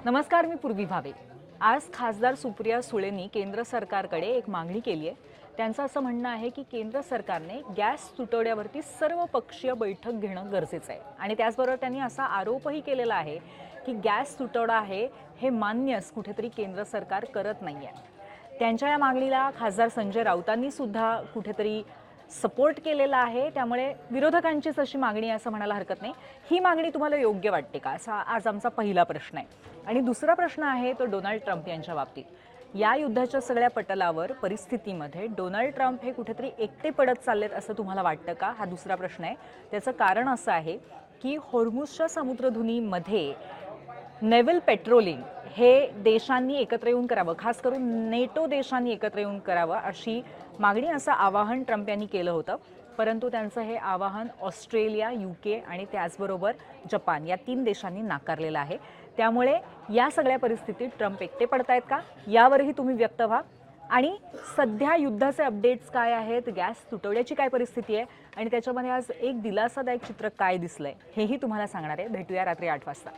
नमस्कार, मी पूर्वी भावे। आज खासदार सुप्रिया सुळेंनी केंद्र सरकारकडे एक मागणी केली आहे। त्यांचं असं म्हणणं आहे की केंद्र सरकारने गॅस तुटवड्यावरती सर्वपक्षीय बैठक घेणं गरजेचं आहे आणि त्याचबरोबर त्यांनी असा आरोपही केलेला आहे की गॅस तुटवडा आहे हे मान्यच कुठेतरी केंद्र सरकार करत नाहीये। त्यांच्या या मागणीला खासदार संजय राऊतांनी सुद्धा कुठेतरी सपोर्ट केलेला आहे। त्यामुळे विरोधकांचीच अशी मागणी आहे असं म्हणायला हरकत नाही। ही मागणी तुम्हाला योग्य वाटते का, असा आज आमचा पहिला प्रश्न आहे। आणि दुसरा प्रश्न आहे तो डोनाल्ड ट्रम्प यांच्या बाबतीत। या युद्धाच्या सगळ्या पटलावर परिस्थितीमध्ये डोनाल्ड ट्रम्प हे कुठेतरी एकटे पडत चाललेत असं तुम्हाला वाटतं का, हा दुसरा प्रश्न आहे। त्याचं कारण असं आहे की होर्मुझच्या समुद्रधुनीमध्ये नेव्हल पेट्रोलिंग हे देशांनी एकत्र येऊन करावं, खास करून नेटो देशांनी एकत्र येऊन करावं अशी मागणी, असं आवाहन ट्रम्प यांनी केलं होतं। परंतु त्यांचं हे आवाहन ऑस्ट्रेलिया, UK आणि त्याचबरोबर जपान या 3 देशांनी नाकारलेलं आहे। त्यामुळे या सगळ्या परिस्थितीत ट्रम्प एकटे पडतायत का, यावरही तुम्ही व्यक्त व्हा। आणि सध्या युद्धाचे अपडेट्स काय आहेत, गॅस तुटवड्याची काय परिस्थिती आहे आणि त्याच्यामध्ये आज एक दिलासादायक चित्र काय दिसलंय हेही तुम्हाला सांगणार आहे। भेटूया रात्री 8 वाजता।